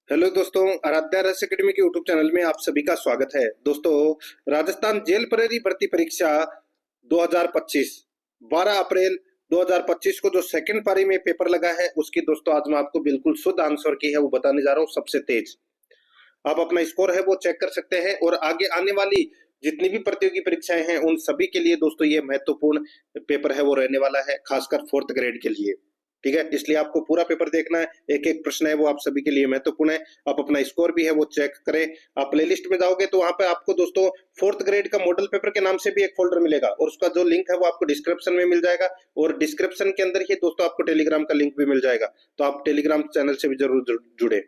Hello दोस्तों, आराध्या रहस्य academy के यूट्यूब चैनल में आप सभी का स्वागत है। दोस्तों, राजस्थान जेल प्रहरी भर्ती परीक्षा 2025 12 अप्रैल 2025 को जो सेकंड पारी में पेपर लगा है उसकी दोस्तों आज मैं आपको बिल्कुल शुद्ध आंसर की है वो बताने जा रहा हूँ। सबसे तेज आप अपना स्कोर है वो चेक कर सकते हैं और आगे आने वाली जितनी भी प्रतियोगी परीक्षाएं हैं उन सभी के लिए दोस्तों ये महत्वपूर्ण पेपर है वो रहने वाला है, खासकर फोर्थ ग्रेड के लिए। ठीक है, इसलिए आपको पूरा पेपर देखना है। एक एक प्रश्न है वो आप सभी के लिए महत्वपूर्ण है। आप अपना स्कोर भी है वो चेक करें। आप प्लेलिस्ट में जाओगे तो वहां पे आपको दोस्तों फोर्थ ग्रेड का मॉडल पेपर के नाम से भी एक फोल्डर मिलेगा और उसका जो लिंक है वो आपको डिस्क्रिप्शन में मिल जाएगा और डिस्क्रिप्शन के अंदर ही दोस्तों आपको टेलीग्राम का लिंक भी मिल जाएगा। तो आप टेलीग्राम चैनल से भी जरूर जुड़े।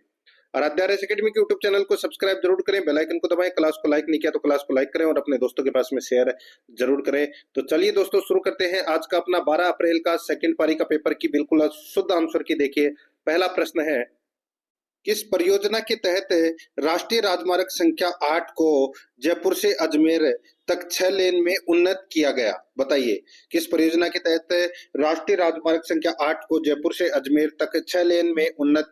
आराध्या रेस अकेडमी के यूट्यूब चैनल को सब्सक्राइब जरूर करें, बेल आइकन को दबाएं। क्लास को लाइक नहीं किया तो क्लास को लाइक करें और अपने दोस्तों के पास में शेयर जरूर करें। तो चलिए दोस्तों शुरू करते हैं आज का अपना 12 अप्रैल का सेकंड पारी का पेपर की बिल्कुल शुद्ध आंसर की। देखिए पहला प्रश्न है, किस परियोजना के तहत राष्ट्रीय राजमार्ग संख्या 8 को जयपुर से अजमेर तक 6 लेन में उन्नत किया गया? बताइए किस परियोजना के तहत राष्ट्रीय राजमार्ग संख्या 8 को जयपुर से अजमेर तक 6 लेन में उन्नत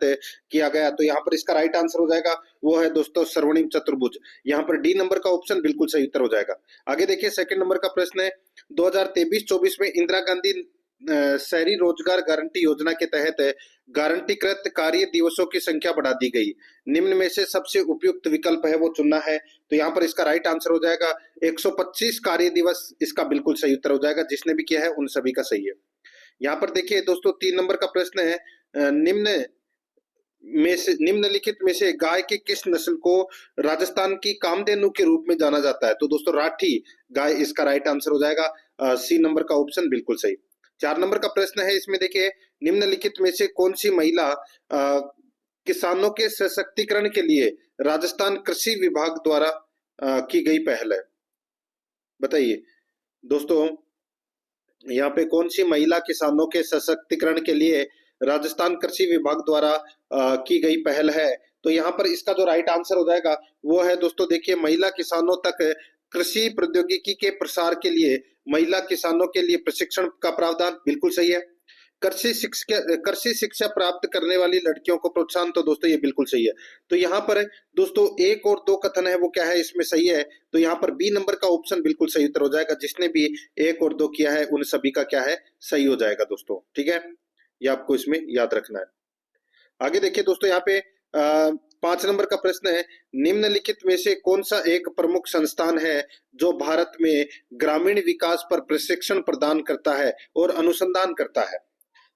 किया गया? तो यहाँ पर इसका राइट आंसर हो जाएगा वो है दोस्तों स्वर्णिम चतुर्भुज। यहाँ पर डी नंबर का ऑप्शन बिल्कुल सही उत्तर हो जाएगा। आगे देखिए सेकंड नंबर का प्रश्न है, 2023-24 में इंदिरा गांधी शहरी रोजगार गारंटी योजना के तहत गारंटीकृत कार्य दिवसों की संख्या बढ़ा दी गई। निम्न में से सबसे उपयुक्त विकल्प है वो चुनना है। तो यहाँ पर इसका राइट आंसर हो जाएगा 125 कार्य दिवस। इसका बिल्कुल सही उत्तर हो जाएगा। जिसने भी किया है उन सभी का सही है। यहाँ पर देखिए दोस्तों 3 नंबर का प्रश्न है, निम्नलिखित में से गाय के किस नस्ल को राजस्थान की कामधेनु के रूप में जाना जाता है? तो दोस्तों राठी गाय इसका राइट आंसर हो जाएगा। सी नंबर का ऑप्शन बिल्कुल सही। 4 नंबर का प्रश्न है, इसमें देखिए निम्नलिखित में से कौन सी महिला किसानों के सशक्तिकरण के लिए राजस्थान कृषि विभाग द्वारा की गई पहल है? बताइए दोस्तों यहाँ पे कौन सी महिला किसानों के सशक्तिकरण के लिए राजस्थान कृषि विभाग द्वारा की गई पहल है? तो यहाँ पर इसका जो राइट आंसर हो जाएगा वो है दोस्तों देखिए महिला किसानों तक कृषि प्रौद्योगिकी के प्रसार के लिए महिला किसानों के लिए प्रशिक्षण का प्रावधान। बिल्कुल सही है। कृषि शिक्षा प्राप्त करने वाली लड़कियों को प्रोत्साहन। तो दोस्तों ये बिल्कुल सही है। तो यहाँ पर दोस्तों 1 और 2 कथन है वो क्या है इसमें सही है। तो यहाँ पर बी नंबर का ऑप्शन बिल्कुल सही उत्तर हो जाएगा। जिसने भी 1 और 2 किया है उन सभी का क्या है सही हो जाएगा दोस्तों। ठीक है, ये आपको इसमें याद रखना है। आगे देखिए दोस्तों यहाँ पे 5 नंबर का प्रश्न है, निम्नलिखित में से कौन सा एक प्रमुख संस्थान है जो भारत में ग्रामीण विकास पर प्रशिक्षण प्रदान करता है और अनुसंधान करता है?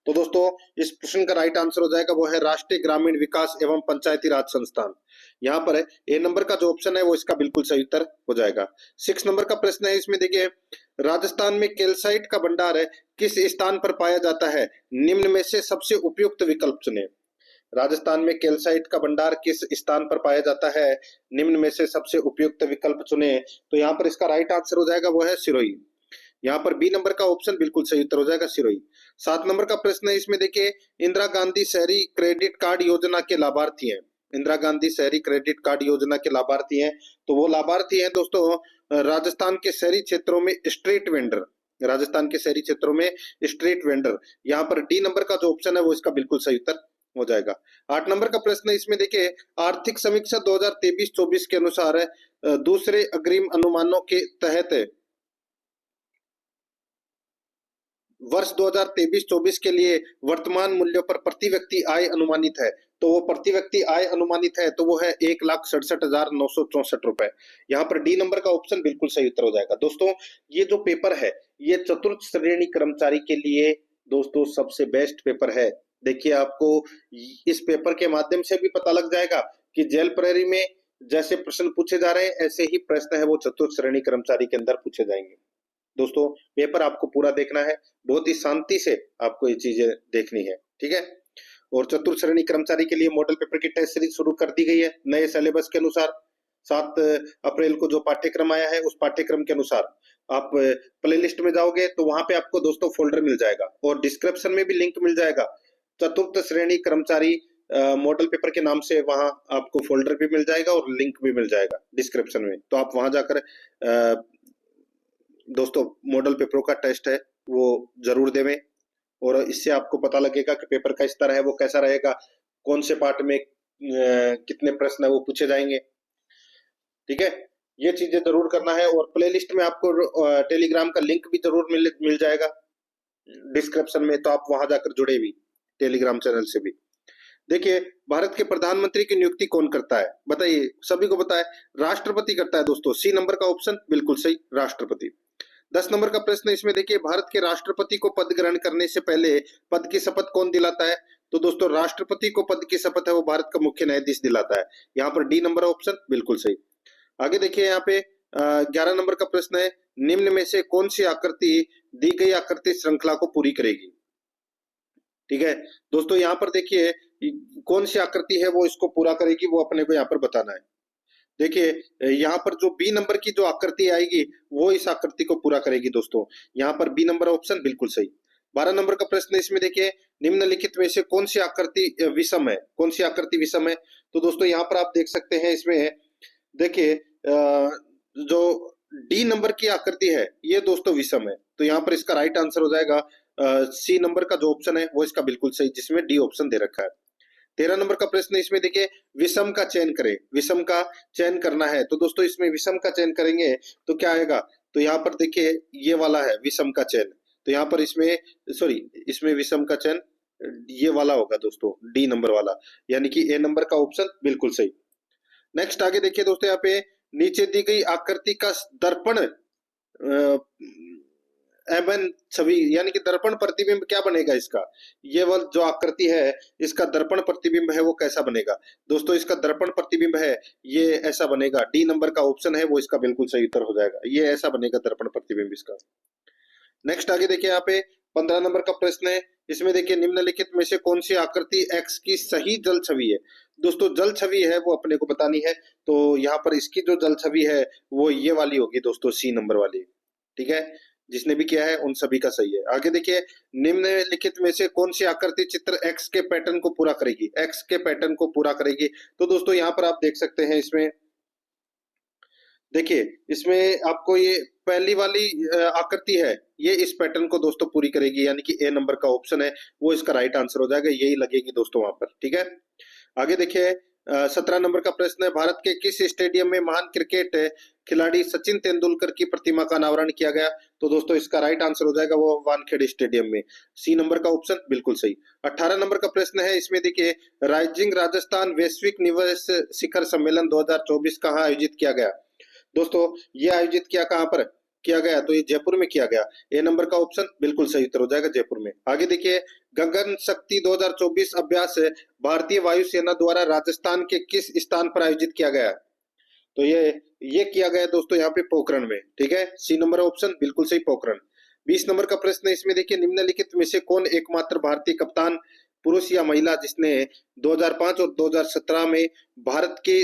तो दोस्तों इस प्रश्न का राइट आंसर हो जाएगा वो है राष्ट्रीय ग्रामीण विकास एवं पंचायती राज संस्थान। यहाँ पर ए नंबर का जो ऑप्शन है वो इसका बिल्कुल सही उत्तर हो जाएगा। 6 नंबर का प्रश्न है, इसमें देखिए राजस्थान में कैल्साइट का भंडार किस स्थान पर पाया जाता है? निम्न में से सबसे उपयुक्त विकल्प चुने। राजस्थान में कैल्साइट का भंडार किस स्थान पर पाया जाता है? निम्न में से सबसे उपयुक्त विकल्प चुने। तो यहाँ पर इसका राइट आंसर हो जाएगा वो है सिरोही। यहाँ पर बी नंबर का ऑप्शन बिल्कुल सही उत्तर हो जाएगा सिरोही। 7 नंबर का प्रश्न है, इसमें देखिए इंदिरा गांधी शहरी क्रेडिट कार्ड योजना के लाभार्थी हैं। इंदिरा गांधी शहरी क्रेडिट कार्ड योजना के लाभार्थी हैं। तो वो लाभार्थी हैं दोस्तों राजस्थान के शहरी क्षेत्रों में स्ट्रीट वेंडर। राजस्थान के शहरी क्षेत्रों में स्ट्रीट वेंडर। यहाँ पर डी नंबर का जो ऑप्शन है वो इसका बिल्कुल सही उत्तर हो जाएगा। 8 नंबर का प्रश्न है, इसमें देखिए आर्थिक समीक्षा 2023-24 के अनुसार दूसरे अग्रिम अनुमानों के तहत वर्ष 2023-24 के लिए वर्तमान मूल्यों पर प्रति व्यक्ति आय अनुमानित है। तो वो प्रति व्यक्ति आय अनुमानित है तो वो है 1,67,964 रुपए। यहाँ पर डी नंबर का ऑप्शन बिल्कुल सही उत्तर हो जाएगा। दोस्तों ये जो पेपर है ये चतुर्थ श्रेणी कर्मचारी के लिए दोस्तों सबसे बेस्ट पेपर है। देखिए आपको इस पेपर के माध्यम से भी पता लग जाएगा कि जेल प्रहरी में जैसे प्रश्न पूछे जा रहे हैं ऐसे ही प्रश्न है वो चतुर्थ श्रेणी कर्मचारी के अंदर पूछे जाएंगे। दोस्तों पेपर आपको पूरा देखना है, बहुत ही शांति से आपको ये चीजें देखनी है। ठीक है, और चतुर्थ श्रेणी कर्मचारी के लिए मॉडल पेपर की टेस्ट सीरीज शुरू कर दी गई है नए सिलेबस के अनुसार। 7 अप्रैल को जो पाठ्यक्रम आया है उस पाठ्यक्रम के अनुसार आप प्लेलिस्ट में जाओगे तो वहां पे आपको दोस्तों फोल्डर मिल जाएगा और डिस्क्रिप्शन में भी लिंक मिल जाएगा चतुर्थ श्रेणी कर्मचारी मॉडल पेपर के नाम से। वहां आपको फोल्डर भी मिल जाएगा और लिंक भी मिल जाएगा डिस्क्रिप्शन में। तो आप वहां जाकर दोस्तों मॉडल पेपरों का टेस्ट है वो जरूर देवें और इससे आपको पता लगेगा कि पेपर का स्तर है वो कैसा रहेगा, कौन से पार्ट में कितने प्रश्न है वो पूछे जाएंगे। ठीक है, ये चीजें जरूर करना है। और प्लेलिस्ट में आपको टेलीग्राम का लिंक भी जरूर मिल मिल जाएगा डिस्क्रिप्शन में, तो आप वहां जाकर जुड़े भी टेलीग्राम चैनल से भी। देखिए, भारत के प्रधानमंत्री की नियुक्ति कौन करता है, बताइए, सभी को पता है, राष्ट्रपति करता है दोस्तों। सी नंबर का ऑप्शन बिल्कुल सही, राष्ट्रपति। 10 नंबर का प्रश्न इसमें देखिए, भारत के राष्ट्रपति को पद ग्रहण करने से पहले पद की शपथ कौन दिलाता है? तो दोस्तों, राष्ट्रपति को पद की शपथ है वो भारत का मुख्य न्यायाधीश दिलाता है। यहाँ पर डी नंबर ऑप्शन बिल्कुल सही। आगे देखिए, यहाँ पे 11 नंबर का प्रश्न है, निम्न में से कौन सी आकृति दी गई आकृति श्रृंखला को पूरी करेगी? ठीक है दोस्तों, यहाँ पर देखिए कौन सी आकृति है वो इसको पूरा करेगी, वो अपने को यहाँ पर बताना है। देखिए, यहाँ पर जो बी नंबर की जो आकृति आएगी वो इस आकृति को पूरा करेगी दोस्तों। यहाँ पर बी नंबर ऑप्शन बिल्कुल सही। 12 नंबर का प्रश्न इसमें देखिए, निम्नलिखित में से कौन सी आकृति विषम है? कौन सी आकृति विषम है? तो दोस्तों, यहाँ पर आप देख सकते हैं, इसमें देखिए जो डी नंबर की आकृति है ये दोस्तों विषम है। तो यहाँ पर इसका राइट आंसर हो जाएगा सी नंबर का जो ऑप्शन है वो इसका बिल्कुल सही, जिसमें डी ऑप्शन दे रखा है। 13 नंबर का प्रश्न इसमें देखिए, विषम का चयन करें, विषम का चयन करना है। तो दोस्तों, इसमें विषम का चयन करेंगे तो क्या आएगा? तो यहाँ पर देखिए ये वाला है विषम का चयन। तो यहाँ पर इसमें विषम का चयन ये वाला होगा दोस्तों, डी नंबर वाला, यानी कि ए नंबर का ऑप्शन बिल्कुल सही। नेक्स्ट आगे देखिए दोस्तों, यहाँ पे नीचे दी गई आकृति का दर्पण एमएन छवि यानी कि दर्पण प्रतिबिंब क्या बनेगा इसका? ये वाला जो आकृति है इसका दर्पण प्रतिबिंब है वो कैसा बनेगा? दोस्तों, इसका दर्पण प्रतिबिंब है ये ऐसा बनेगा, डी नंबर का ऑप्शन है वो इसका बिल्कुल सही उत्तर हो जाएगा, ये ऐसा बनेगा दर्पण प्रतिबिंब इसका। नेक्स्ट आगे देखिए, यहाँ पे 15 नंबर का प्रश्न है, इसमें देखिए, निम्नलिखित में से कौन सी आकृति एक्स की सही जल छवि है? दोस्तों, जल छवि है वो अपने को बतानी है, तो यहाँ पर इसकी जो जल छवि है वो ये वाली होगी दोस्तों, सी नंबर वाली। ठीक है, जिसने भी किया है उन सभी का सही है। आगे देखिए, निम्नलिखित में से कौन सी आकृति चित्र एक्स के पैटर्न को पूरा करेगी? एक्स के पैटर्न को पूरा करेगी। तो दोस्तों, यहाँ पर आप देख सकते हैं, इसमें देखिए, इसमें आपको ये पहली वाली आकृति है ये इस पैटर्न को दोस्तों पूरी करेगी, यानी कि ए नंबर का ऑप्शन है वो इसका राइट आंसर हो जाएगा, यही लगेगी दोस्तों वहां पर। ठीक है, आगे देखिए, 17 नंबर का प्रश्न है, भारत के किस स्टेडियम में महान क्रिकेट खिलाड़ी सचिन तेंदुलकर की प्रतिमा का अनावरण किया गया? तो दोस्तों, इसका राइट आंसर हो जाएगा वो वानखेड़े स्टेडियम में, सी नंबर का ऑप्शन बिल्कुल सही। 18 नंबर का प्रश्न है, इसमें देखिए, राइजिंग राजस्थान वैश्विक निवेश शिखर सम्मेलन 2024 कहाँ आयोजित किया गया? दोस्तों, ये आयोजित किया कहाँ पर किया गया? तो ये जयपुर में किया गया, ए नंबर का ऑप्शन बिल्कुल सही उत्तर हो जाएगा, जयपुर में। आगे देखिए, गगन शक्ति 2024 अभ्यास भारतीय वायुसेना द्वारा राजस्थान के किस स्थान पर आयोजित किया गया? तो ये किया गया दोस्तों यहाँ पे पोखरण में। ठीक है, सी नंबर ऑप्शन बिल्कुल सही, पोखरण। 20 नंबर का प्रश्न है, इसमें देखिए, निम्नलिखित में से कौन एकमात्र भारतीय कप्तान पुरुष या महिला जिसने 2005 और 2017 में भारत के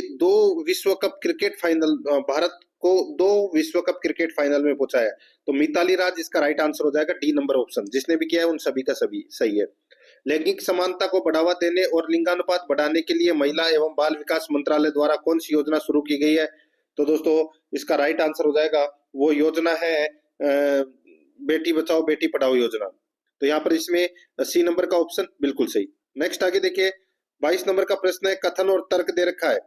भारत को 2 विश्व कप क्रिकेट फाइनल में पहुंचाया? तो मिताली राज इसका राइट आंसर हो जाएगा, डी नंबर ऑप्शन, जिसने भी किया है उन सभी का सभी सही है। लैंगिक समानता को बढ़ावा देने और लिंगानुपात बढ़ाने के लिए महिला एवं बाल विकास मंत्रालय द्वारा कौन सी योजना शुरू की गई है? तो दोस्तों, इसका राइट आंसर हो जाएगा, वो योजना है बेटी बचाओ बेटी पढ़ाओ योजना। तो यहाँ पर इसमें सी नंबर का ऑप्शन बिल्कुल सही। नेक्स्ट आगे देखिए, 22 नंबर का प्रश्न है, कथन और तर्क दे रखा है।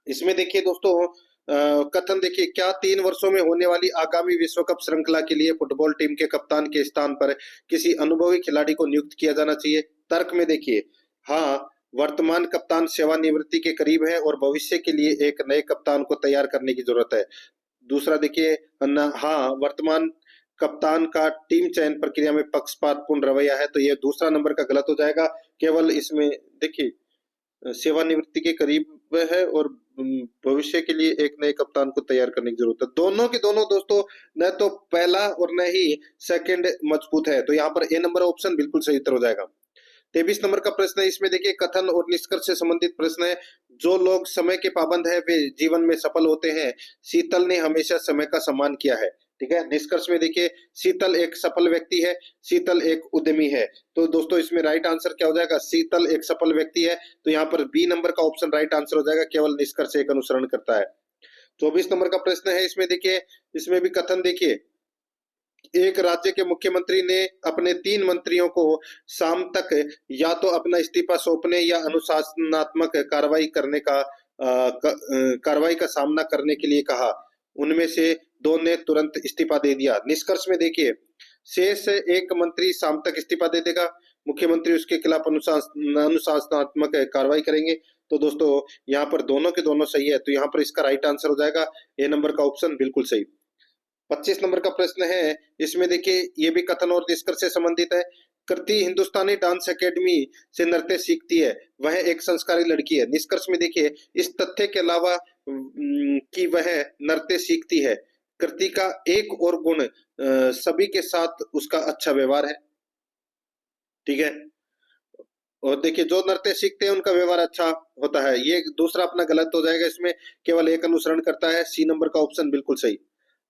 इसमें देखिए दोस्तों, कथन देखिए, क्या 3 वर्षों में होने वाली आगामी विश्व कप श्रृंखला के लिए फुटबॉल टीम के कप्तान के स्थान पर किसी अनुभवी खिलाड़ी को नियुक्त किया जाना चाहिए? तर्क में देखिए, हाँ, वर्तमान कप्तान सेवानिवृत्ति के करीब है और भविष्य के लिए एक नए कप्तान को तैयार करने की जरूरत है। दूसरा देखिए, हाँ, वर्तमान कप्तान का टीम चयन प्रक्रिया में पक्षपातपूर्ण रवैया है, तो ये दूसरा नंबर का गलत हो जाएगा। केवल इसमें देखिए सेवानिवृत्ति के करीब है और भविष्य के लिए एक नए कप्तान को तैयार करने की जरूरत है। दोनों के दोनों दोस्तों, न तो पहला और न ही सेकंड मजबूत है, तो यहाँ पर ए नंबर ऑप्शन बिल्कुल सही उत्तर हो जाएगा। 23 नंबर का प्रश्न है, इसमें देखिए, कथन और निष्कर्ष से संबंधित प्रश्न है, जो लोग समय के पाबंद है वे जीवन में सफल होते हैं, शीतल ने हमेशा समय का सम्मान किया है। ठीक है, निष्कर्ष में देखिए, शीतल एक सफल व्यक्ति है, शीतल एक उद्यमी है। तो दोस्तों, इसमें राइट आंसर क्या हो जाएगा? शीतल एक सफल व्यक्ति है, तो यहाँ पर बी नंबर का ऑप्शन राइट आंसर हो जाएगा, केवल निष्कर्ष एक अनुसरण करता है। 24 नंबर का प्रश्न है, इसमें देखिए, इसमें भी कथन देखिए, एक राज्य के मुख्यमंत्री ने अपने 3 मंत्रियों को शाम तक या तो अपना इस्तीफा सौंपने या अनुशासनात्मक कार्रवाई का सामना करने के लिए कहा। उनमें से 2 ने तुरंत इस्तीफा दे दिया। निष्कर्ष में देखिए, शेष एक मंत्री शाम तक इस्तीफा दे देगा, मुख्यमंत्री उसके खिलाफ अनुशासनात्मक कार्रवाई करेंगे। तो दोस्तों यहाँ पर दोनों के दोनों सही है, तो यहाँ पर इसका राइट आंसर हो जाएगा ए नंबर का ऑप्शन बिल्कुल सही। 25 नंबर का प्रश्न है, इसमें देखिए ये भी कथन और निष्कर्ष से संबंधित है। कृति हिंदुस्तानी डांस एकेडमी से नृत्य सीखती है, वह एक संस्कारी लड़की है। निष्कर्ष में देखिए इस तथ्य के अलावा कि वह नृत्य सीखती है, कृति का एक और गुण सभी के साथ उसका अच्छा व्यवहार है। ठीक है, और देखिए जो नृत्य सीखते हैं उनका व्यवहार अच्छा होता है। ये दूसरा अपना गलत हो जाएगा, इसमें केवल एक अनुसरण करता है। सी नंबर का ऑप्शन बिल्कुल सही।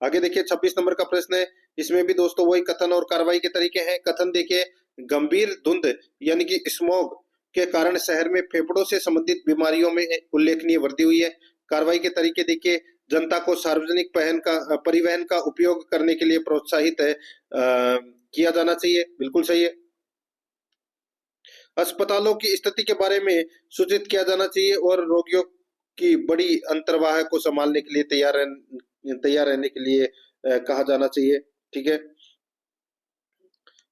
आगे देखिए 26 नंबर का प्रश्न है, इसमें भी दोस्तों वही कथन और कार्रवाई के तरीके हैं। कथन देखिए, गंभीर धुंध यानी कि स्मॉग के कारण शहर में फेफड़ों से संबंधित बीमारियों में उल्लेखनीय वृद्धि हुई है। कार्रवाई के तरीके देखिए, जनता को सार्वजनिक परिवहन का उपयोग करने के लिए प्रोत्साहित किया जाना चाहिए, बिल्कुल सही है। अस्पतालों की स्थिति के बारे में सूचित किया जाना चाहिए और रोगियों की बड़ी अंतर्वाह को संभालने के लिए तैयार रहने के लिए कहा जाना चाहिए। ठीक है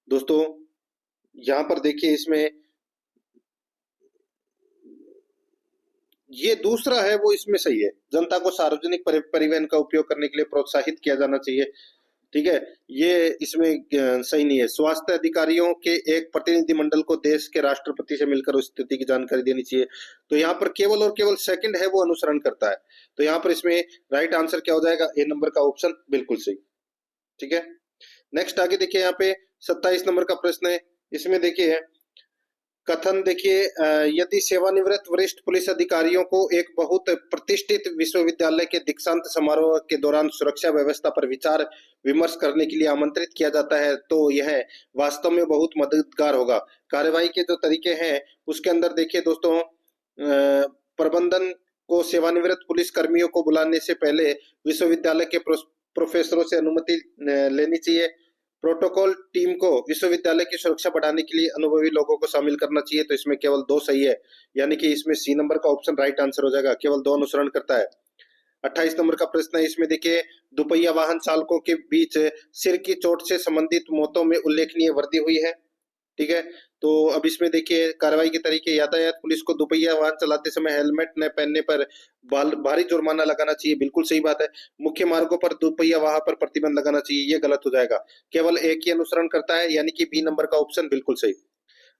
दोस्तों, यहाँ पर देखिए इसमें ये दूसरा है वो इसमें सही है, जनता को सार्वजनिक परिवहन का उपयोग करने के लिए प्रोत्साहित किया जाना चाहिए। ठीक है, ये इसमें सही नहीं है। स्वास्थ्य अधिकारियों के एक प्रतिनिधिमंडल को देश के राष्ट्रपति से मिलकर उस स्थिति की जानकारी देनी चाहिए। तो यहाँ पर केवल और केवल सेकंड है वो अनुसरण करता है। तो यहाँ पर इसमें राइट आंसर क्या हो जाएगा, ए नंबर का ऑप्शन बिल्कुल सही। ठीक है, नेक्स्ट आगे देखिए यहाँ पे 27 नंबर का प्रश्न है। इसमें देखिए कथन देखिए, यदि सेवानिवृत्त वरिष्ठ पुलिस अधिकारियों को एक बहुत प्रतिष्ठित विश्वविद्यालय के दीक्षांत समारोह के दौरान सुरक्षा व्यवस्था पर विचार विमर्श करने के लिए आमंत्रित किया जाता है तो यह वास्तव में बहुत मददगार होगा। कार्यवाही के जो तरीके हैं उसके अंदर देखिए दोस्तों, प्रबंधन को सेवानिवृत्त पुलिस कर्मियों को बुलाने से पहले विश्वविद्यालय के प्रोफेसरों से अनुमति लेनी चाहिए। प्रोटोकॉल टीम को विश्वविद्यालय की सुरक्षा बढ़ाने के लिए अनुभवी लोगों को शामिल करना चाहिए। तो इसमें केवल 2 सही है, यानी कि इसमें सी नंबर का ऑप्शन राइट आंसर हो जाएगा, केवल 2 अनुसरण करता है। 28 नंबर का प्रश्न है, इसमें देखिए दुपहिया वाहन चालकों के बीच सिर की चोट से संबंधित मौतों में उल्लेखनीय वृद्धि हुई है। ठीक है, तो अब इसमें देखिए कार्रवाई के तरीके, यातायात पुलिस को दुपहिया वाहन चलाते समय हेलमेट न पहनने पर भारी जुर्माना लगाना चाहिए, बिल्कुल सही बात है। मुख्य मार्गों पर दुपहिया वाहन पर प्रतिबंध लगाना चाहिए, ये गलत हो जाएगा, केवल एक ही अनुसरण करता है, यानी कि बी नंबर का ऑप्शन बिल्कुल सही।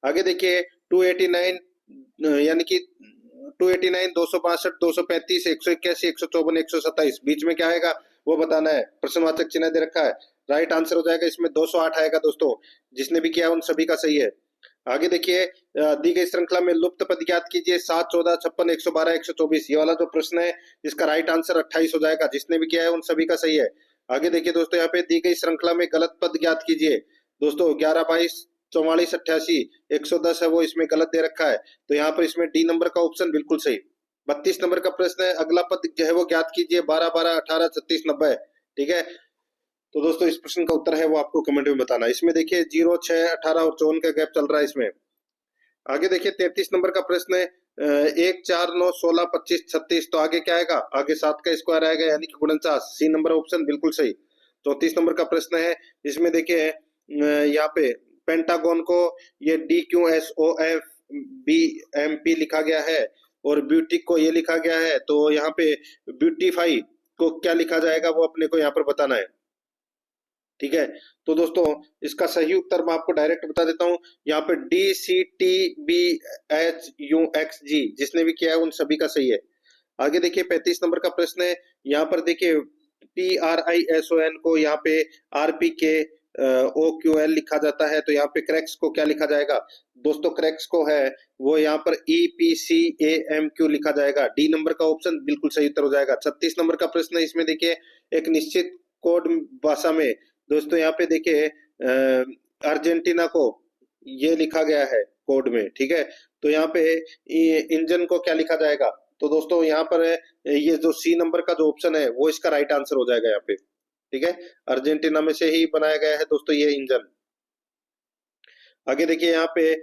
आगे देखिए 289 यानी कि 289, 262, 235, 181, 154, 127 बीच में क्या आएगा वो बताना है। प्रश्नवाचक चिन्ह दे रखा है, राइट आंसर हो जाएगा इसमें 208 आएगा दोस्तों। जिसने भी किया उन सभी का सही है। आगे देखिए, दी गई श्रृंखला में लुप्त पद ज्ञात कीजिए। 7, 14, 56, 112, 124, ये वाला जो प्रश्न है इसका राइट आंसर 28 हो जाएगा। जिसने भी किया है उन सभी का सही है। आगे देखिए दोस्तों, यहाँ पे दी गई श्रृंखला में गलत पद ज्ञात कीजिए। दोस्तों 11, 22, 44, 88, 110 है वो इसमें गलत दे रखा है, तो यहाँ पर इसमें डी नंबर का ऑप्शन बिल्कुल सही। 32 नंबर का प्रश्न है, अगला पद जो है वो ज्ञात कीजिए। 12, 12, 18, 36, 90। ठीक है, तो दोस्तों इस प्रश्न का उत्तर है वो आपको कमेंट में बताना। इसमें देखिए 0, 6, 18 और 54 का गैप चल रहा है इसमें। आगे देखिए 33 नंबर का प्रश्न है, 1, 4, 9, 16, 25, 36, तो आगे क्या आएगा, आगे 7 का स्क्वायर आएगा, यानी कि 49। सी नंबर ऑप्शन बिल्कुल सही। 34 नंबर का प्रश्न है, इसमें देखिए यहाँ पे पेंटागन को ये DQSOFBMP लिखा गया है और ब्यूटी को ये लिखा गया है, तो यहाँ पे ब्यूटीफाई को क्या लिखा जाएगा वो अपने को यहाँ पर बताना है। ठीक है, तो दोस्तों इसका सही उत्तर मैं आपको डायरेक्ट बता देता हूं, यहाँ पे DCTBHUXG जिसने भी किया है उन सभी का सही है। आगे देखिए 35 नंबर का प्रश्न है, यहाँ पर देखिए PRISON को यहाँ पे RPK OQL लिखा जाता है, तो यहाँ पे क्रैक्स को क्या लिखा जाएगा दोस्तों, क्रैक्स को है वो यहाँ पर EPCAMQ लिखा जाएगा। डी नंबर का ऑप्शन बिल्कुल सही उत्तर हो जाएगा। 36 नंबर का प्रश्न है, इसमें देखिए एक निश्चित कोड भाषा में दोस्तों यहाँ पे देखिए अर्जेंटीना को ये लिखा गया है कोड में। ठीक है, तो यहाँ पे इंजन को क्या लिखा जाएगा, तो दोस्तों यहाँ पर ये जो सी नंबर का जो ऑप्शन है वो इसका राइट आंसर हो जाएगा यहाँ पे। ठीक है, अर्जेंटीना में से ही बनाया गया है दोस्तों ये इंजन। आगे देखिए यहाँ पे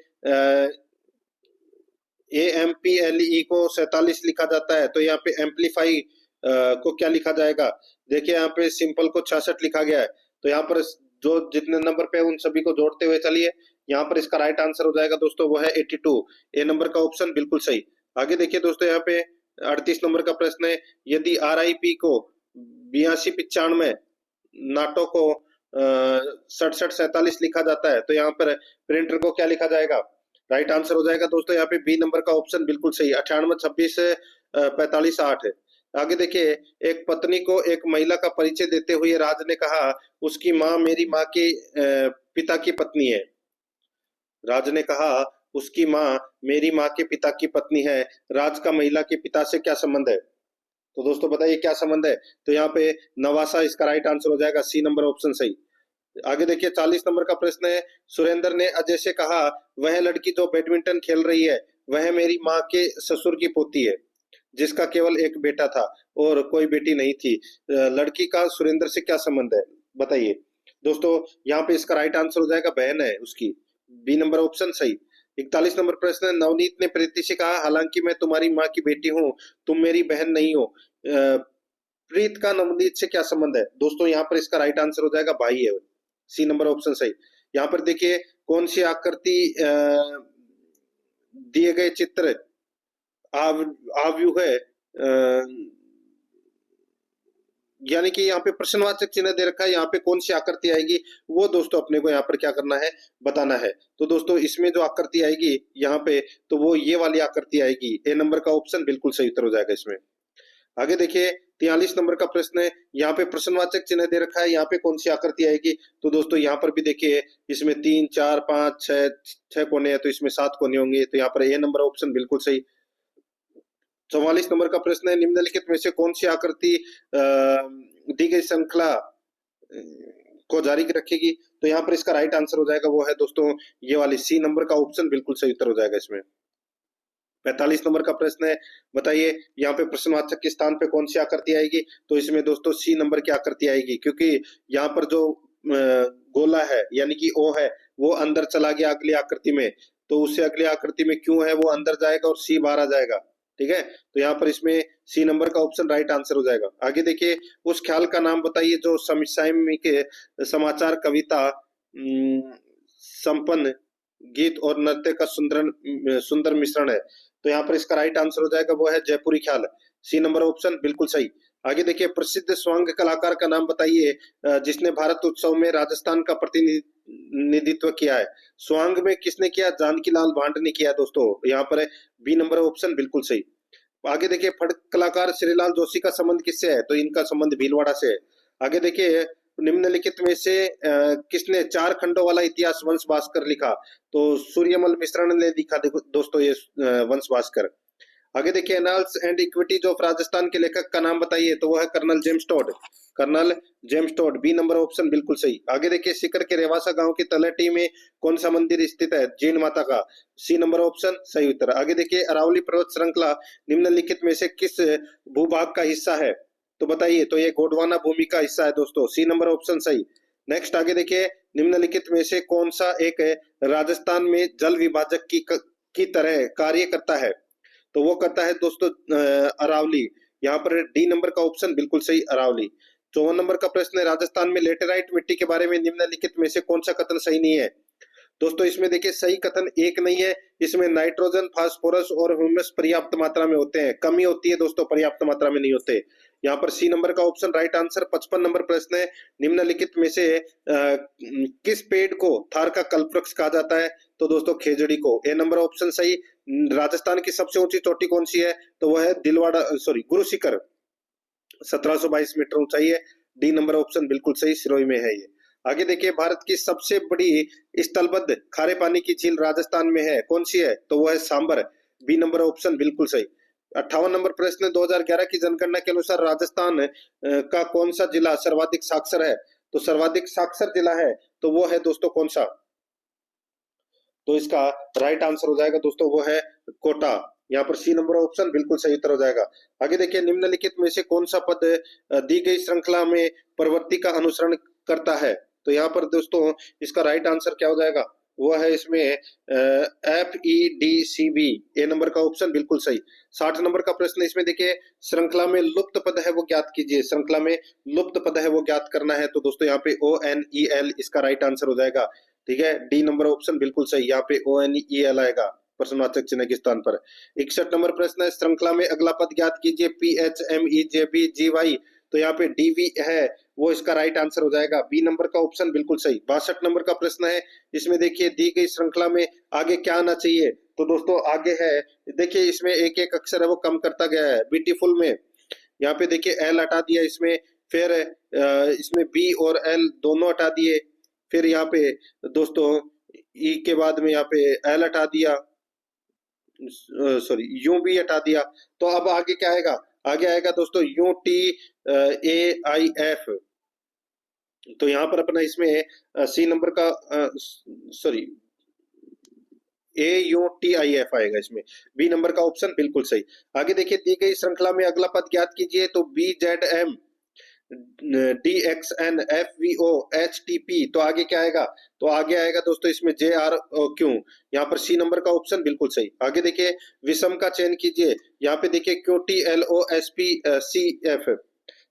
AMPLE को 47 लिखा जाता है, तो यहाँ पे एम्पलीफाई को क्या लिखा जाएगा? देखिए यहाँ पे सिंपल को 66 लिखा गया है, तो यहाँ पर जो जितने नंबर पे उन सभी को जोड़ते हुए चलिए, यहाँ पर इसका राइट आंसर हो जाएगा दोस्तों वो है 82। ए नंबर का ऑप्शन बिल्कुल सही। आगे देखिए दोस्तों यहाँ पे 38 नंबर का प्रश्न है, यदि RIP को 82-95, नाटो को 67-47 लिखा जाता है, तो यहाँ पर प्रिंटर को क्या लिखा जाएगा? राइट आंसर हो जाएगा दोस्तों यहाँ पे बी नंबर का ऑप्शन बिल्कुल सही, 98-26-45-8 है। आगे देखिए, एक पत्नी को एक महिला का परिचय देते हुए राज ने कहा, उसकी माँ मेरी माँ के पिता की पत्नी है। राज ने कहा उसकी माँ मेरी माँ के पिता की पत्नी है, राज का महिला के पिता से क्या संबंध है? तो दोस्तों बताइए क्या संबंध है? तो यहाँ पे नवासा इसका राइट आंसर हो जाएगा, सी नंबर ऑप्शन सही। आगे देखिए 40 नंबर का प्रश्न है, सुरेंद्र ने अजय से कहा, वह लड़की जो बैडमिंटन खेल रही है वह मेरी माँ के ससुर की पोती है, जिसका केवल एक बेटा था और कोई बेटी नहीं थी। लड़की का सुरेंद्र से क्या संबंध है बताइए? दोस्तों यहाँ पे इसका राइट आंसर हो जाएगा बहन है उसकी, बी नंबर ऑप्शन सही। 41 नंबर प्रश्न है, नवनीत ने प्रीति से कहा, हालांकि मैं तुम्हारी माँ की बेटी हूँ, तुम मेरी बहन नहीं हो। प्रीत का नवनीत से क्या संबंध है? दोस्तों यहाँ पर इसका राइट आंसर हो जाएगा भाई है, सी नंबर ऑप्शन सही। यहाँ पर देखिए कौन सी आकृति दिए गए चित्र आव्यूह है, यानी कि यहाँ पे प्रश्नवाचक चिन्ह दे रखा है, यहाँ पे कौन सी आकृति आएगी वो दोस्तों अपने को यहाँ पर क्या करना है, बताना है। तो दोस्तों इसमें जो आकृति आएगी यहाँ पे, तो वो ये वाली आकृति आएगी, ए नंबर का ऑप्शन बिल्कुल सही उत्तर हो जाएगा इसमें। आगे देखिए 43 नंबर का प्रश्न है, यहाँ पे प्रश्नवाचक चिन्ह दे रखा है, यहाँ पे कौन सी आकृति आएगी? तो दोस्तों यहाँ पर भी देखिए इसमें 3, 4, 5, 6 कोने हैं, तो इसमें 7 कोने होंगे, तो यहाँ पर ए नंबर ऑप्शन बिल्कुल सही। 44 नंबर का प्रश्न है, निम्नलिखित में से कौन सी आकृति दी गई श्रृंखला को जारी रखेगी? तो यहाँ पर इसका राइट आंसर हो जाएगा वो है दोस्तों ये वाली, सी नंबर का ऑप्शन बिल्कुल सही उत्तर हो जाएगा इसमें। 45 नंबर का प्रश्न है, बताइए यहाँ पे प्रश्नवाचक के स्थान पे कौन सी आकृति आएगी? तो इसमें दोस्तों सी नंबर की आकृति आएगी, क्योंकि यहाँ पर जो गोला है यानी कि ओ है वो अंदर चला गया अगली आकृति में, तो उससे अगली आकृति में क्यों है वो अंदर जाएगा और सी बाहर आ जाएगा, ठीक है। तो यहाँ पर इसमें सी नंबर का ऑप्शन राइट आंसर हो जाएगा। आगे देखिए, उस ख्याल का नाम बताइए जो समसामयिक समाचार, कविता, संपन्न गीत और नृत्य का सुंदर मिश्रण है। तो यहाँ पर इसका राइट आंसर हो जाएगा वो है जयपुरी ख्याल, सी नंबर ऑप्शन बिल्कुल सही। आगे देखिए, प्रसिद्ध स्वांग कलाकार का नाम बताइए जिसने भारत उत्सव में राजस्थान का प्रतिनिधित्व किया है। स्वांग में किसने किया? जानकी लाल भांड ने किया दोस्तों, यहाँ पर बी नंबर ऑप्शन बिल्कुल सही। आगे देखिए, फड़ कलाकार श्रीलाल जोशी का संबंध किससे है? तो इनका संबंध भीलवाड़ा से है। आगे देखिए, निम्नलिखित में से किसने 4 खंडों वाला इतिहास वंश भास्कर लिखा? तो सूर्यमल मिश्रण ने लिखा दोस्तों ये वंश भास्कर। आगे देखिए, annals and equities of Rajasthan के लेखक का नाम बताइए, तो वो है colonel James Tod, colonel James Tod, B number option बिल्कुल सही। आगे देखिए, सीकर के रेवासा गांव की तलहटी में कौन सा मंदिर स्थित है? जैन माता का, सी नंबर ऑप्शन सही उत्तर। आगे देखिए, अरावली पर्वत श्रृंखला निम्नलिखित में से किस भूभाग का हिस्सा है? तो बताइए, तो ये गोंडवाना भूमि का हिस्सा है दोस्तों, सी नंबर ऑप्शन सही। नेक्स्ट आगे देखिए, निम्नलिखित में से कौन सा एक राजस्थान में जल विभाजक की तरह कार्य करता है? तो वो करता है दोस्तों अरावली, यहाँ पर डी नंबर का ऑप्शन बिल्कुल सही, अरावली। 54 नंबर का प्रश्न है, राजस्थान में लेटेराइट मिट्टी के बारे में निम्नलिखित में से कौन सा कथन सही नहीं है? दोस्तों इसमें देखिए सही कथन एक नहीं है, इसमें नाइट्रोजन, फास्फोरस और ह्यूमस पर्याप्त मात्रा में होते हैं, कमी होती है दोस्तों, पर्याप्त मात्रा में नहीं होते। यहाँ पर सी नंबर का ऑप्शन राइट आंसर। 55 नंबर प्रश्न है, निम्नलिखित में से किस पेड़ को थार का कल्पवृक्ष कहा जाता है? तो दोस्तों खेजड़ी को, ए नंबर ऑप्शन सही। राजस्थान की सबसे ऊंची चोटी कौन सी है? तो वह है गुरु शिखर, 1722 मीटर ऊंचाई है, डी नंबर ऑप्शन बिल्कुल सही, सिरोही में है ये। आगे देखिए, भारत की सबसे बड़ी स्थलबद्ध खारे पानी की झील राजस्थान में है, कौन सी है? तो वह है सांबर, बी नंबर ऑप्शन बिल्कुल सही। 58 नंबर प्रश्न, 2011 की जनगणना के अनुसार राजस्थान का कौन सा जिला सर्वाधिक साक्षर है? तो सर्वाधिक साक्षर जिला है तो वो है दोस्तों कौन सा? तो इसका राइट आंसर हो जाएगा दोस्तों वो है कोटा, यहाँ पर सी नंबर ऑप्शन बिल्कुल सही उत्तर हो जाएगा। आगे देखिए, निम्नलिखित में से कौन सा पद दी गई श्रृंखला में प्रवृत्ति का अनुसरण करता है? तो यहाँ पर दोस्तों इसका राइट आंसर क्या हो जाएगा? वो है इसमें FEDCB, ए नंबर का ऑप्शन बिल्कुल सही। 60 नंबर का प्रश्न इसमें देखिए, श्रृंखला में लुप्त पद है वो ज्ञात कीजिए। श्रृंखला में लुप्त पद है वो ज्ञात करना है, तो दोस्तों यहाँ पे ONEL इसका राइट आंसर हो जाएगा। ठीक है, डी नंबर ऑप्शन बिल्कुल सही, यहाँ पे ONEL आएगा प्रश्नवाचक चिन्ह के स्थान पर। 61 नंबर प्रश्न है, श्रृंखला में अगला पद ज्ञात कीजिए। PHMEJBGY, तो यहाँ पे DV है वो इसका राइट आंसर हो जाएगा। बी नंबर का ऑप्शन बिल्कुल सही। 62 नंबर का प्रश्न है, इसमें देखिए दी गई श्रृंखला में आगे क्या आना चाहिए? तो दोस्तों आगे है, देखिए इसमें एक एक अक्षर है वो कम करता गया है। ब्यूटीफुल में यहाँ पे देखिए एल हटा दिया इसमें, फिर इसमें बी और एल दोनों हटा दिए, फिर यहाँ पे दोस्तों ई के बाद में यहाँ पे एल हटा दिया, सॉरी यू भी हटा दिया। तो अब आगे क्या आएगा? आगे आएगा दोस्तों UTAIF। तो यहाँ पर अपना इसमें सी नंबर का सॉरी AUTIF आएगा इसमें। बी नंबर का ऑप्शन बिल्कुल सही। आगे देखिए, दी गई श्रृंखला में अगला पद ज्ञात कीजिए। तो BZM DXNFVOHTP, तो आगे क्या आएगा? तो आगे आएगा दोस्तों इसमें JRQ। यहाँ पर सी नंबर का ऑप्शन बिल्कुल सही। आगे देखिए, विषम का चयन कीजिए। यहाँ पे देखिए QTLOSPCF,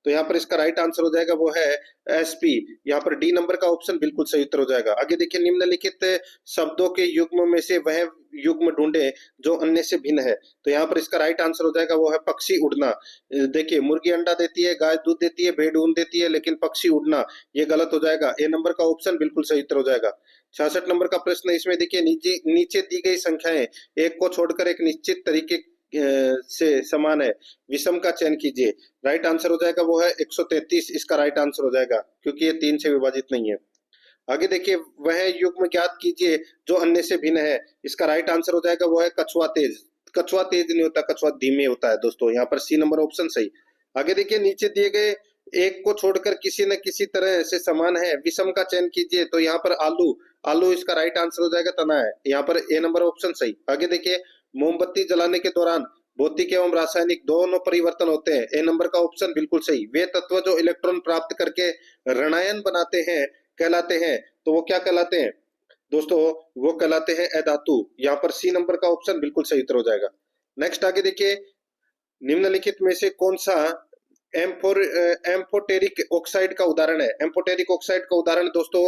तो यहाँ पर इसका राइट आंसर हो जाएगा वो है SP। यहाँ पर डी नंबर का ऑप्शन बिल्कुल सही उत्तर हो जाएगा। आगे देखिए, निम्नलिखित शब्दों के युग्म में से वह युग्म ढूंढे जो अन्य से भिन्न है। तो यहाँ पर इसका राइट आंसर हो जाएगा वो है पक्षी उड़ना। देखिए, मुर्गी अंडा देती है, गाय दूध देती है, भेड़ ऊन देती है, लेकिन पक्षी उड़ना ये गलत हो जाएगा। ए नंबर का ऑप्शन बिल्कुल सही उत्तर हो जाएगा। 66 नंबर का प्रश्न है, इसमें देखिए नीचे दी गई संख्याएं एक को छोड़कर एक निश्चित तरीके से समान है, विषम का चयन कीजिए। राइट आंसर हो जाएगा वो है 133, इसका राइट आंसर हो जाएगा, क्योंकि ये 3 से विभाजित नहीं है। आगे देखिए, वह युग्म ज्ञात कीजिए जो अन्य से भिन्न है। इसका राइट आंसर हो जाएगा वो है कछुआ तेज। कछुआ तेज नहीं होता, कछुआ धीमे होता है दोस्तों। यहाँ पर सी नंबर ऑप्शन सही। आगे देखिए, नीचे दिए गए एक को छोड़कर किसी न किसी तरह से समान है, विषम का चयन कीजिए। तो यहाँ पर आलू, आलू इसका राइट आंसर हो जाएगा, तना है। यहाँ पर ए नंबर ऑप्शन सही। आगे देखिए, मोमबत्ती जलाने के दौरान भौतिक एवं रासायनिक दोनों परिवर्तन होते हैं। ए नंबर का ऑप्शन बिल्कुल सही। वे तत्व जो इलेक्ट्रॉन प्राप्त करके ऋणायन बनाते हैं कहलाते हैं, तो वो क्या कहलाते हैं दोस्तों? वो कहलाते हैं अधातु। यहाँ पर सी नंबर का ऑप्शन बिल्कुल सही उत्तर हो जाएगा। नेक्स्ट आगे देखिए, निम्नलिखित में से कौन सा एम्फोटेरिक ऑक्साइड का उदाहरण है? एम्फोटेरिक ऑक्साइड का उदाहरण दोस्तों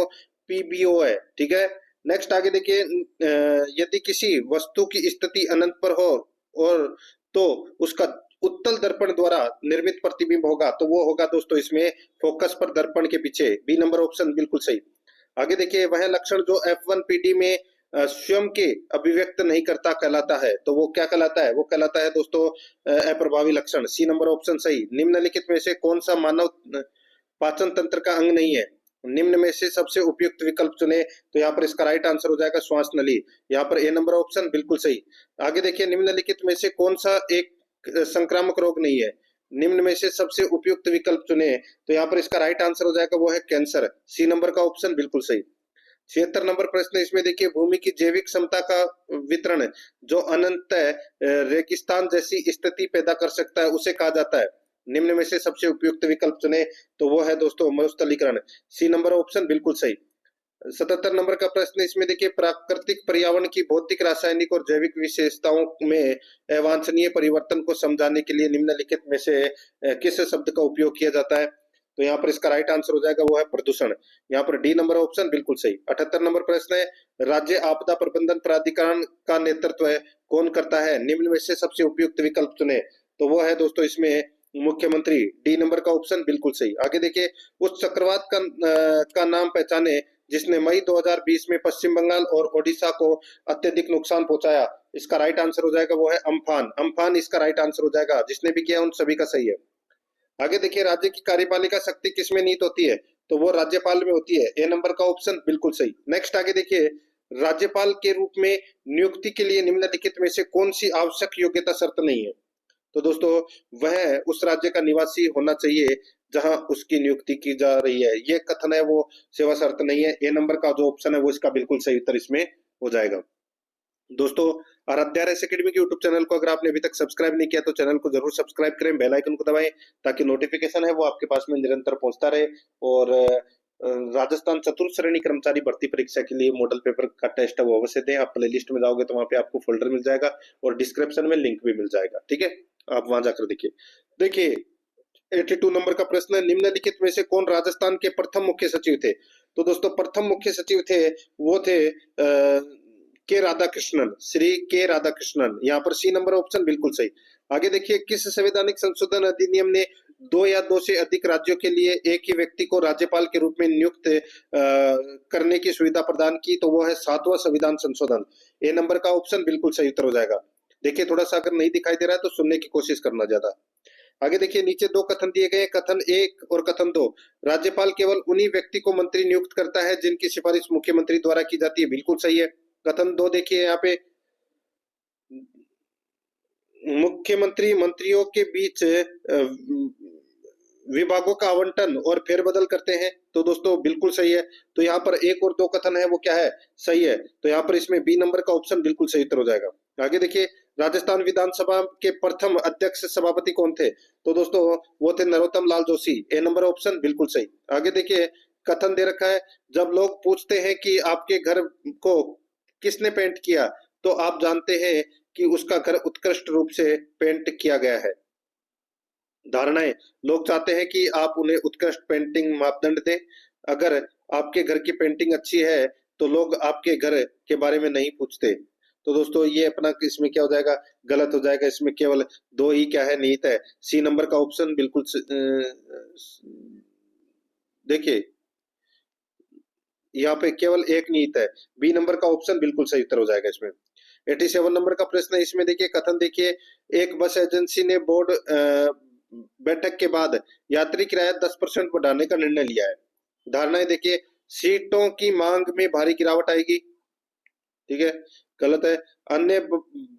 PbO है। ठीक है, नेक्स्ट आगे देखिए, यदि किसी वस्तु की स्थिति अनंत पर हो और तो उसका उत्तल दर्पण द्वारा निर्मित प्रतिबिंब होगा, तो वो होगा दोस्तों इसमें फोकस पर दर्पण के पीछे। बी नंबर ऑप्शन बिल्कुल सही। आगे देखिए, वह लक्षण जो F1PD में स्वयं के अभिव्यक्त नहीं करता कहलाता है, तो वो क्या कहलाता है? वो कहलाता है दोस्तों अप्रभावी लक्षण। सी नंबर ऑप्शन सही। निम्नलिखित में से कौन सा मानव पाचन तंत्र का अंग नहीं है? निम्न में से सबसे उपयुक्त विकल्प चुने। तो यहाँ पर इसका राइट आंसर हो जाएगा श्वास नली। यहाँ पर ए नंबर ऑप्शन बिल्कुल सही। आगे देखिए, निम्नलिखित में से कौन सा एक संक्रामक रोग नहीं है? निम्न में से सबसे उपयुक्त विकल्प चुने। तो यहाँ पर इसका राइट आंसर हो जाएगा वो है कैंसर। सी नंबर का ऑप्शन बिल्कुल सही। 76 नंबर प्रश्न, इसमें देखिए, भूमि की जैविक क्षमता का वितरण जो अनंत रेगिस्तान जैसी स्थिति पैदा कर सकता है उसे कहा जाता है। निम्न में से सबसे उपयुक्त विकल्प चुने। तो वो है दोस्तों मरुस्थलीकरण। सी नंबर ऑप्शन बिल्कुल सही। 77 नंबर का प्रश्न, इसमें देखिए, प्राकृतिक पर्यावरण की भौतिक, रासायनिक और जैविक विशेषताओं में अवांछनीय परिवर्तन को समझाने के लिए निम्नलिखित में से किस शब्द का उपयोग किया जाता है? तो यहाँ पर इसका राइट आंसर हो जाएगा वो है प्रदूषण। यहाँ पर डी नंबर ऑप्शन बिल्कुल सही। 78 नंबर प्रश्न है, राज्य आपदा प्रबंधन प्राधिकरण का नेतृत्व कौन करता है? निम्न में से सबसे उपयुक्त विकल्प चुने। तो वो है दोस्तों इसमें मुख्यमंत्री। डी नंबर का ऑप्शन बिल्कुल सही। आगे देखिए, उस चक्रवात का नाम पहचाने जिसने मई 2020 में पश्चिम बंगाल और ओडिशा को अत्यधिक नुकसान पहुंचाया। इसका राइट आंसर हो जाएगा वो है अम्फान। अम्फान इसका राइट आंसर हो जाएगा। जिसने भी किया उन सभी का सही है। आगे देखिए, राज्य की कार्यपालिका शक्ति किसमें निहित होती है? तो वो राज्यपाल में होती है। ए नंबर का ऑप्शन बिल्कुल सही। नेक्स्ट आगे देखिए, राज्यपाल के रूप में नियुक्ति के लिए निम्नलिखित में से कौन सी आवश्यक योग्यता शर्त नहीं है? तो दोस्तों, वह उस राज्य का निवासी होना चाहिए जहां उसकी नियुक्ति की जा रही है। ये कथन है वो सेवा शर्त नहीं है। ए नंबर का जो ऑप्शन है वो इसका बिल्कुल सही उत्तर इसमें हो जाएगा। दोस्तों, और अध्याय एकेडमी के यूट्यूब चैनल को अगर आपने अभी तक सब्सक्राइब नहीं किया तो चैनल को जरूर सब्सक्राइब करें, बेल आइकन को दबाएं ताकि नोटिफिकेशन है वो आपके पास में निरंतर पहुंचता रहे। और राजस्थान चतुर्थ श्रेणी कर्मचारी भर्ती परीक्षा के लिए मॉडल पेपर का टेस्ट है वो अवश्य दें। आप प्ले लिस्ट में जाओगे तो वहां पे आपको फोल्डर मिल जाएगा और डिस्क्रिप्शन में लिंक भी मिल जाएगा, ठीक है, आप वहां जाकर देखिए। देखिए 82 नंबर का प्रश्न है, निम्नलिखित में से कौन राजस्थान के प्रथम मुख्य सचिव थे? तो दोस्तों प्रथम मुख्य सचिव थे वो थे के राधाकृष्णन, श्री के राधाकृष्णन। यहाँ पर सी नंबर ऑप्शन बिल्कुल सही। आगे देखिए, किस संवैधानिक संशोधन अधिनियम ने 2 या 2 से अधिक राज्यों के लिए एक ही व्यक्ति को राज्यपाल के रूप में नियुक्त करने की सुविधा प्रदान की? तो वो है 7वां संविधान संशोधन। ए नंबर का ऑप्शन बिल्कुल सही उत्तर हो जाएगा। देखिए थोड़ा सा अगर नहीं दिखाई दे रहा है तो सुनने की कोशिश करना ज्यादा। आगे देखिए, नीचे 2 कथन दिए गए, कथन 1 और कथन 2। राज्यपाल केवल उन्हीं व्यक्ति को मंत्री नियुक्त करता है जिनकी सिफारिश मुख्यमंत्री द्वारा की जाती है, बिल्कुल सही है। कथन 2 देखिए, यहाँ पे मुख्यमंत्री मंत्रियों के बीच विभागों का आवंटन और फेरबदल करते हैं, तो दोस्तों बिल्कुल सही है। तो यहाँ पर 1 और 2 कथन है वो क्या है, सही है। तो यहाँ पर इसमें बी नंबर का ऑप्शन बिल्कुल सही उत्तर हो जाएगा। आगे देखिए, राजस्थान विधानसभा के प्रथम अध्यक्ष सभापति कौन थे? तो दोस्तों वो थे नरोत्तम लाल जोशी। ए नंबर ऑप्शन बिल्कुल सही। आगे देखिए, कथन दे रखा है, जब लोग पूछते हैं कि आपके घर को किसने पेंट किया, तो आप जानते हैं कि उसका घर उत्कृष्ट रूप से पेंट किया गया है। धारणाएं, लोग चाहते हैं कि आप उन्हें उत्कृष्ट पेंटिंग मापदंड दें। अगर आपके घर की पेंटिंग अच्छी है तो लोग आपके घर के बारे में नहीं पूछते। तो दोस्तों ये अपना इसमें क्या हो जाएगा, गलत हो जाएगा। इसमें केवल 2 ही क्या है, निहित है। सी नंबर का ऑप्शन बिल्कुल देखिए यहाँ पे केवल 1 निहित है। बी नंबर का ऑप्शन बिल्कुल सही उत्तर हो जाएगा इसमें। 87 नंबर का प्रश्न है, इसमें देखिए कथन देखिए, एक बस एजेंसी ने बोर्ड बैठक के बाद यात्री किराया 10% बढ़ाने का निर्णय लिया है। धारणाएं देखिए, सीटों की मांग में भारी गिरावट आएगी, ठीक है, गलत है। अन्य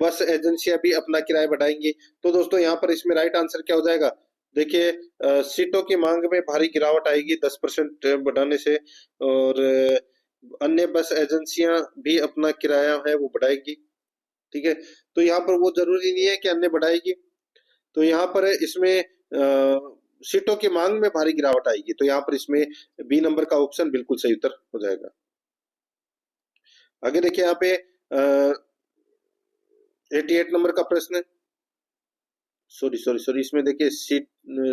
बस एजेंसियां भी अपना किराया बढ़ाएंगी। तो दोस्तों यहाँ पर इसमें राइट आंसर क्या हो जाएगा, देखिए सीटों की मांग में भारी गिरावट आएगी 10% बढ़ाने से, और अन्य बस एजेंसियां भी अपना किराया है वो बढ़ाएगी, ठीक है। तो यहाँ पर वो जरूरी नहीं है कि अन्य बढ़ाएगी। तो यहाँ पर इसमें सीटों की मांग में भारी गिरावट आएगी, तो यहाँ पर इसमें बी नंबर का ऑप्शन बिल्कुल सही उत्तर हो जाएगा। आगे देखिए, यहाँ पे 88 नंबर का प्रश्न है, सॉरी इसमें देखिए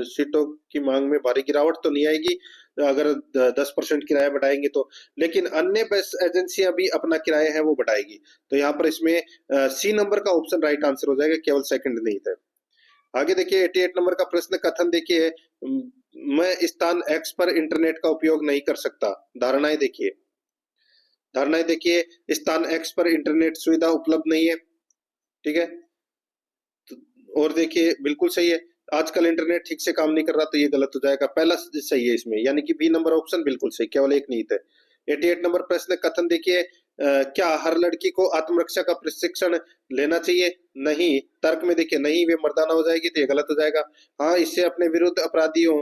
सीटों की मांग में भारी गिरावट तो नहीं आएगी अगर 10% किराया बढ़ाएंगे तो, लेकिन अन्य बस एजेंसियां भी अपना किराया है वो बढ़ाएगी। तो यहाँ पर इसमें सी नंबर का ऑप्शन राइट आंसर हो जाएगा, केवल सेकंड नहीं था। आगे देखिए 88 नंबर का प्रश्न, कथन देखिए, मैं स्थान X पर इंटरनेट का उपयोग नहीं कर सकता। धारणाएं देखिए, स्थान X पर इंटरनेट सुविधा उपलब्ध नहीं है, ठीक है। और देखिए बिल्कुल सही है, आजकल इंटरनेट ठीक से काम नहीं कर रहा, तो ये गलत हो जाएगा। पहला सही है इसमें, यानी कि बी नंबर ऑप्शन बिल्कुल सही, केवल 1 निहित है। 88 नंबर प्रश्न, कथन देखिए, क्या हर लड़की को आत्मरक्षा का प्रशिक्षण लेना चाहिए? नहीं। तर्क में देखिए, नहीं वे मर्दाना हो जाएगी, तो ये गलत हो जाएगा। हाँ, इससे अपने विरुद्ध अपराधियों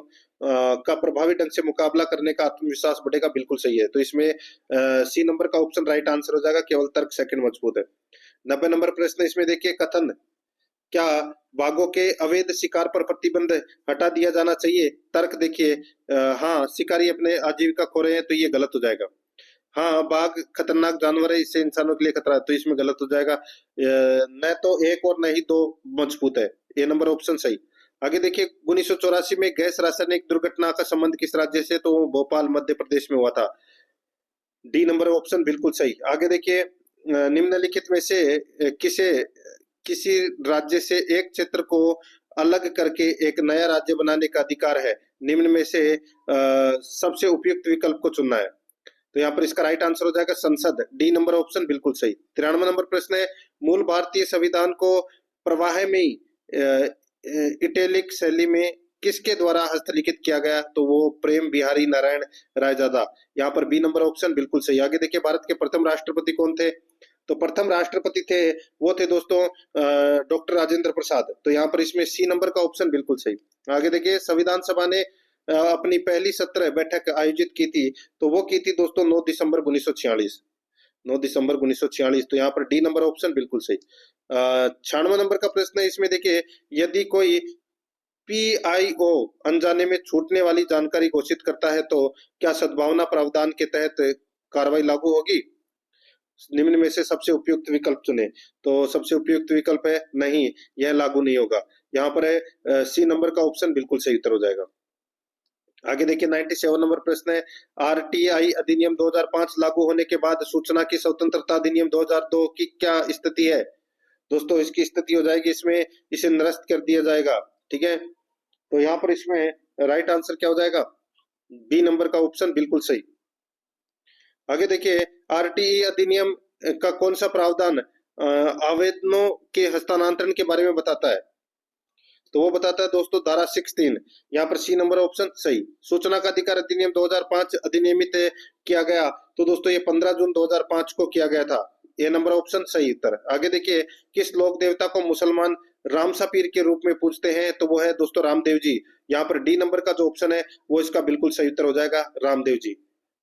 का प्रभावी ढंग से मुकाबला करने का आत्मविश्वास बढ़ेगा, बिल्कुल सही है। तो इसमें सी नंबर का ऑप्शन राइट आंसर हो जाएगा, केवल तर्क सेकंड मजबूत है। 90 नंबर प्रश्न, इसमें देखिए कथन, क्या बाघों के अवैध शिकार पर प्रतिबंध हटा दिया जाना चाहिए? तर्क देखिए, हाँ शिकारी अपने आजीविका खो रहे हैं, तो ये गलत हो जाएगा। हाँ, बाघ खतरनाक जानवर है, इससे इंसानों के लिए खतरा है, तो इसमें गलत हो जाएगा। न तो 1 और न ही 2 मजबूत है। ये नंबर ऑप्शन सही। आगे देखिए, 1984 में गैस रासायनिक दुर्घटना का संबंध किस राज्य से? तो भोपाल मध्य प्रदेश में हुआ था। डी नंबर ऑप्शन बिल्कुल सही। आगे देखिए, निम्नलिखित में से किसी राज्य से एक क्षेत्र को अलग करके एक नया राज्य बनाने का अधिकार है? निम्न में से सबसे उपयुक्त विकल्प को चुनना है। तो यहाँ पर इसका राइट आंसर हो जाएगा संसद। डी नंबर ऑप्शन बिल्कुल सही। 93 नंबर प्रश्न है, मूल भारतीय संविधान को प्रवाह में इटैलिक शैली में किसके द्वारा हस्तलिखित किया गया? तो वो प्रेम बिहारी नारायण रायजादा। यहाँ पर बी नंबर ऑप्शन बिल्कुल सही। आगे देखिए, भारत के प्रथम राष्ट्रपति कौन थे? तो प्रथम राष्ट्रपति थे वो थे दोस्तों डॉक्टर राजेंद्र प्रसाद। तो यहाँ पर इसमें सी नंबर का ऑप्शन बिल्कुल सही। आगे देखिए, संविधान सभा ने अपनी पहली सत्र बैठक आयोजित की थी, तो वो की थी दोस्तों 9 दिसंबर 1946। 9 दिसंबर 1946। तो यहाँ पर डी नंबर ऑप्शन बिल्कुल सही। 96 नंबर का प्रश्न है, इसमें देखिए, यदि कोई पीआईओ अनजाने में छूटने वाली जानकारी घोषित करता है तो क्या सद्भावना प्रावधान के तहत कार्रवाई लागू होगी? निम्न में से सबसे उपयुक्त विकल्प चुने। तो सबसे उपयुक्त विकल्प है नहीं, यह लागू नहीं होगा। यहाँ पर है सी नंबर का ऑप्शन बिल्कुल सही उत्तर हो जाएगा। आगे देखिए 97 नंबर प्रश्न है, आरटीआई अधिनियम 2005 लागू होने के बाद सूचना की स्वतंत्रता अधिनियम 2002 की क्या स्थिति है? दोस्तों इसकी स्थिति हो जाएगी, इसमें इसे निरस्त कर दिया जाएगा। ठीक है, तो यहाँ पर इसमें राइट आंसर क्या हो जाएगा? बी नंबर का ऑप्शन बिल्कुल सही। आगे देखिए, आरटीई अधिनियम का कौन सा प्रावधान आवेदनों के हस्तांतरण के बारे में बताता है? तो वो बताता है दोस्तों धारा 16। यहाँ पर सी नंबर ऑप्शन सही। सूचना का अधिकार अधिनियम 2005 अधिनियमित किया गया, तो दोस्तों ये 15 जून 2005 को किया गया था। ये नंबर ऑप्शन सही उत्तर। आगे देखिए, किस लोक देवता को मुसलमान रामसा पीर के रूप में पूजते हैं? तो वो है दोस्तों रामदेव जी। यहाँ पर डी नंबर का जो ऑप्शन है वो इसका बिल्कुल सही उत्तर हो जाएगा, रामदेव जी।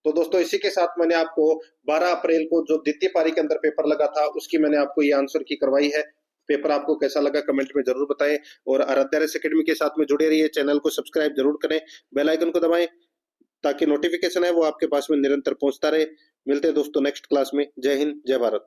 तो दोस्तों इसी के साथ मैंने आपको 12 अप्रैल को जो द्वितीय पारी के अंदर पेपर लगा था उसकी मैंने आपको ये आंसर की करवाई है। पेपर आपको कैसा लगा कमेंट में जरूर बताएं, और आराध्या रेस एकेडमी के साथ में जुड़े रहिए। चैनल को सब्सक्राइब जरूर करें, बेल आइकन को दबाएं ताकि नोटिफिकेशन है वो आपके पास में निरंतर पहुंचता रहे। मिलते हैं दोस्तों नेक्स्ट क्लास में। जय हिंद, जय भारत।